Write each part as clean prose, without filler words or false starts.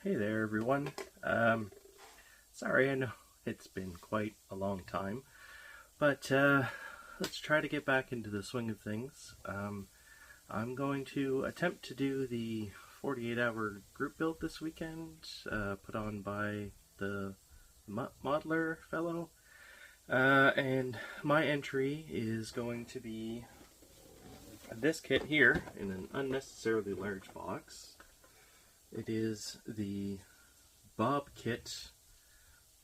Hey there everyone. Sorry, I know it's been quite a long time, but let's try to get back into the swing of things. I'm going to attempt to do the 48-hour group build this weekend, put on by the modeler fellow, and my entry is going to be this kit here in an unnecessarily large box. It is the Bobkit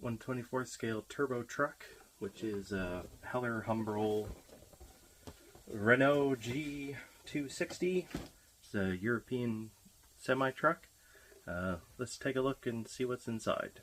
1/24 scale Turbotruck, which is a Heller Humbrol Renault G260. It's a European semi-truck. Let's take a look and see what's inside.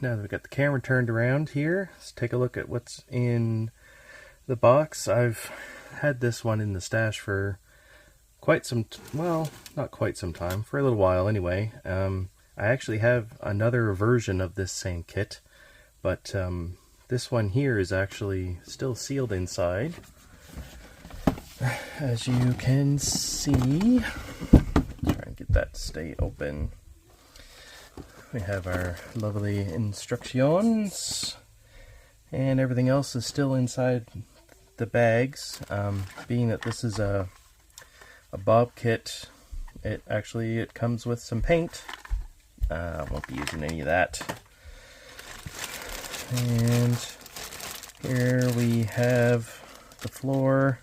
Now that we've got the camera turned around here, let's take a look at what's in the box. I've had this one in the stash for quite some, well, not quite some time, for a little while anyway. I actually have another version of this same kit, but this one here is actually still sealed inside. As you can see, try and get that to stay open. We have our lovely instructions, and everything else is still inside the bags. Being that this is a Bobkit, it comes with some paint. I won't be using any of that. And here we have the floor,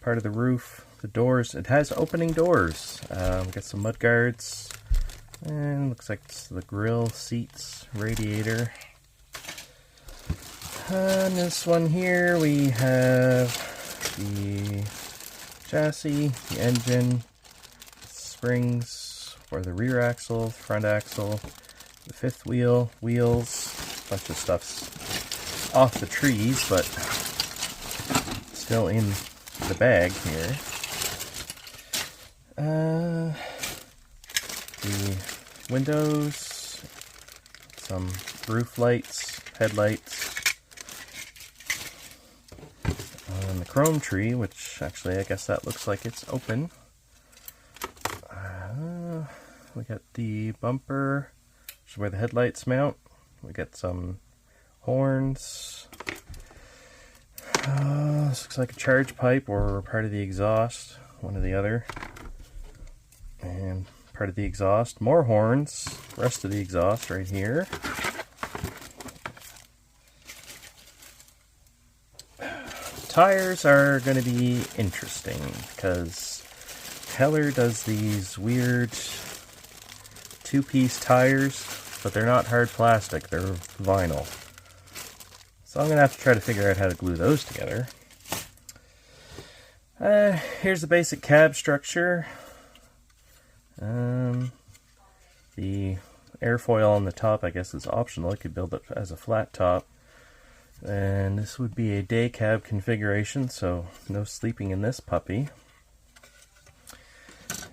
part of the roof, the doors. It has opening doors. We got some mud guards. And looks like it's the grill, seats, radiator. On this one here we have the chassis, the engine, springs for the rear axle, front axle, the fifth wheel, wheels, a bunch of stuff's off the trees, but still in the bag here. The windows, some roof lights, headlights, and the chrome tree, which actually I guess that looks like it's open. We got the bumper, which is where the headlights mount. We got some horns. This looks like a charge pipe or part of the exhaust, one or the other. And part of the exhaust, more horns, rest of the exhaust right here. Tires are going to be interesting because Heller does these weird two-piece tires, but they're not hard plastic, they're vinyl. So I'm going to have to try to figure out how to glue those together. Here's the basic cab structure. The airfoil on the top, I guess, is optional. You could build it as a flat top. And this would be a day cab configuration, so no sleeping in this puppy.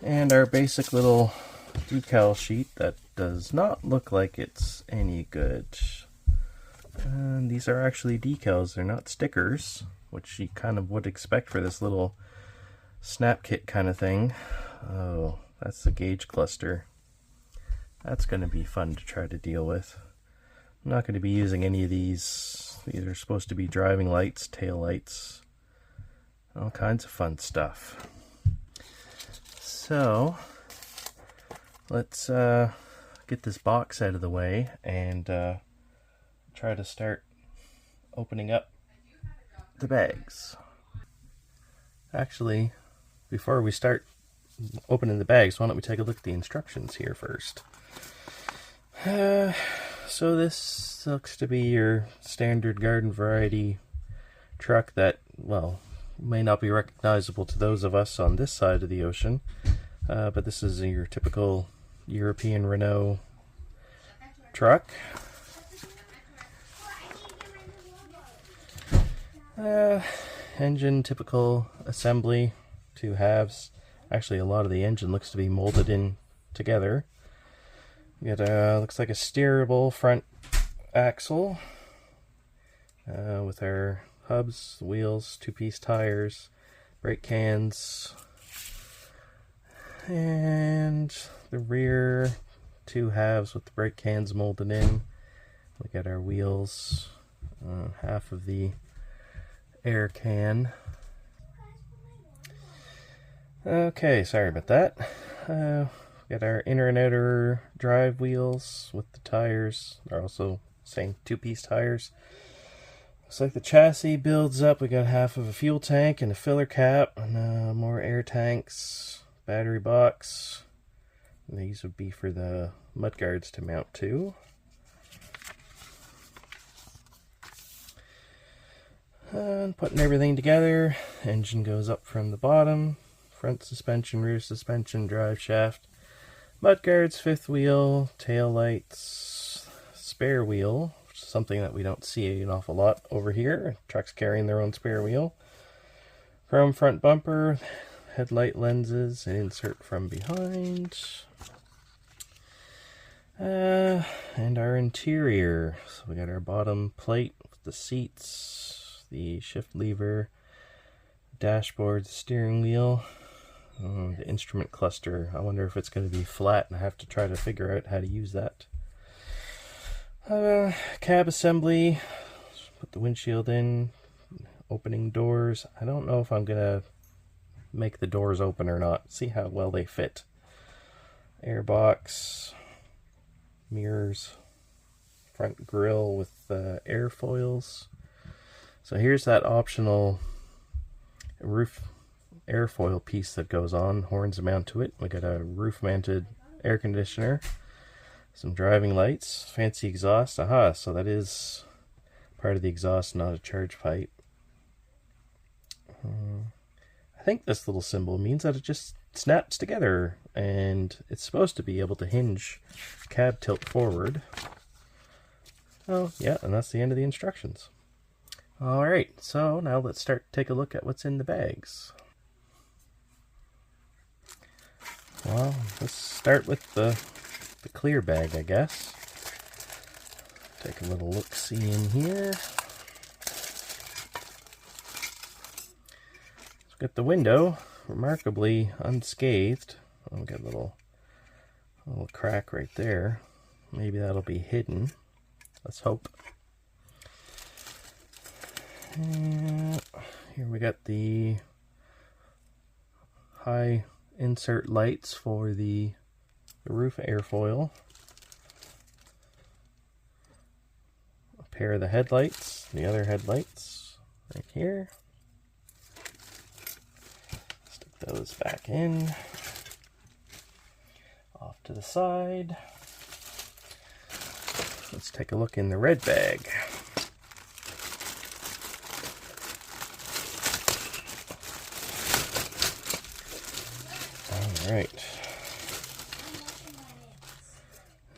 And our basic little decal sheet that does not look like it's any good. And these are actually decals, they're not stickers, which you kind of would expect for this little snap kit kind of thing. Oh, that's the gauge cluster. That's going to be fun to try to deal with. I'm not going to be using any of these. These are supposed to be driving lights, tail lights, all kinds of fun stuff. So, let's get this box out of the way and try to start opening up the bags. Actually, before we start opening the bags, why don't we take a look at the instructions here first. So this looks to be your standard garden variety truck that, well, may not be recognizable to those of us on this side of the ocean, but this is your typical European Renault truck. engine typical assembly, 2 halves. Actually, a lot of the engine looks to be molded in together. We got looks like a steerable front axle with our hubs, wheels, 2-piece tires, brake cans, and the rear 2 halves with the brake cans molded in. We got our wheels, half of the air can. Okay, sorry about that. We got our inner and outer drive wheels with the tires. They're also same 2-piece tires. Looks like the chassis builds up. We got half of a fuel tank and a filler cap, and more air tanks, battery box. And these would be for the mudguards to mount to. And putting everything together, engine goes up from the bottom, front suspension, rear suspension, drive shaft, mudguards, 5th wheel, tail lights, spare wheel, which is something that we don't see an awful lot over here. Trucks carrying their own spare wheel, chrome front bumper, headlight lenses, and insert from behind. And our interior. So we got our bottom plate with the seats, the shift lever, dashboard, steering wheel, the instrument cluster. I wonder if it's going to be flat and I have to try to figure out how to use that. Cab assembly, put the windshield in, opening doors. I don't know if I'm going to make the doors open or not. See how well they fit. Airbox, mirrors, front grille with airfoils. So here's that optional roof airfoil piece that goes on, horns mount to it. We got a roof mounted air conditioner, some driving lights, fancy exhaust. Aha, so that is part of the exhaust, not a charge pipe. I think this little symbol means that it just snaps together, and it's supposed to be able to hinge cab tilt forward. Oh yeah, and that's the end of the instructions. Alright, so now let's take a look at what's in the bags. Well, let's start with the clear bag, I guess. Take a little look-see in here. Let's get the window remarkably unscathed. Oh, we got a little crack right there. Maybe that'll be hidden. Let's hope. And here we got the high insert lights for the roof airfoil. A pair of the headlights, the other headlights right here. Stick those back in. Off to the side. Let's take a look in the red bag. Alright.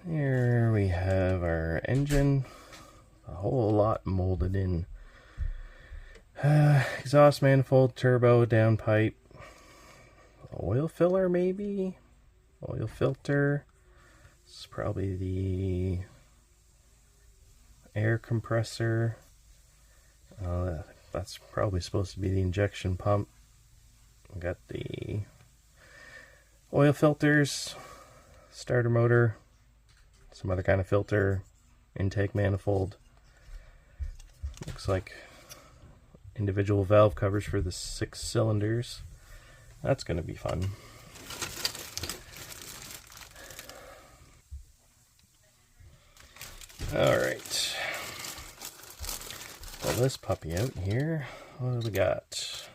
Here we have our engine. A whole lot molded in. Exhaust manifold, turbo, downpipe. Oil filler maybe? Oil filter. This is probably the air compressor. That's probably supposed to be the injection pump. We got the oil filters, starter motor, some other kind of filter, intake manifold. Looks like individual valve covers for the 6 cylinders. That's going to be fun. Alright. Pull this puppy out here. What do we got?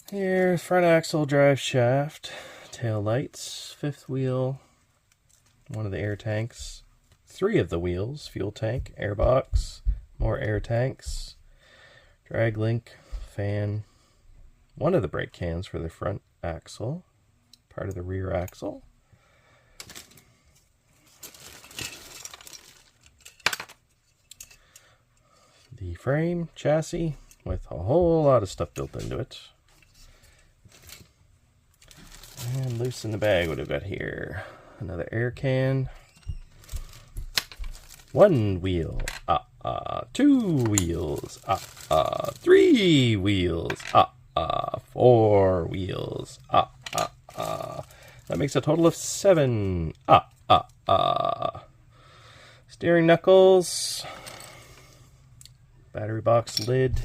Here, front axle, drive shaft, tail lights, 5th wheel, one of the air tanks, 3 of the wheels, fuel tank, air box, more air tanks, drag link, fan, one of the brake cans for the front axle, part of the rear axle. The frame, chassis, with a whole lot of stuff built into it. And loose in the bag, what have we got here? Another air can. 1 wheel, 2 wheels, 3 wheels, 4 wheels, That makes a total of 7. Steering knuckles, battery box lid,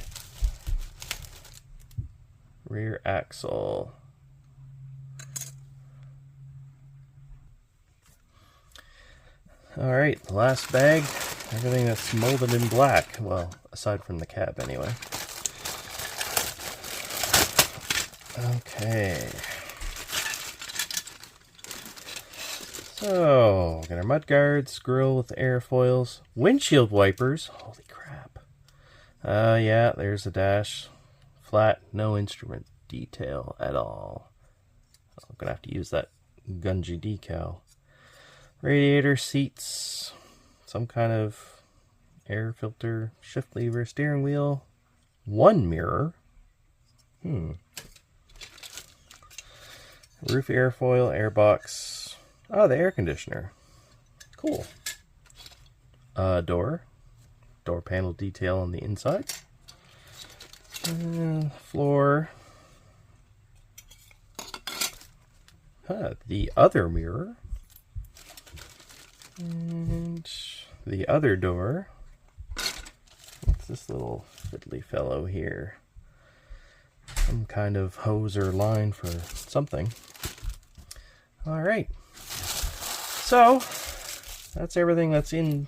rear axle. Alright, the last bag, everything that's molded in black. Well, aside from the cab anyway. Okay. So, got our mud guards, grill with airfoils, windshield wipers. Holy crap. Yeah, there's the dash. Flat, no instrument detail at all. I'm gonna have to use that Gunji decal. Radiator seats, some kind of air filter, shift lever, steering wheel, 1 mirror. Roof airfoil, airbox. Oh, the air conditioner. Cool. Door panel detail on the inside. Floor. The other mirror. And the other door. What's this little fiddly fellow here? Some kind of hose or line for something. Alright. So, that's everything that's in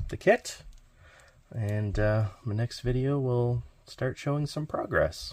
the kit. And my next video will start showing some progress.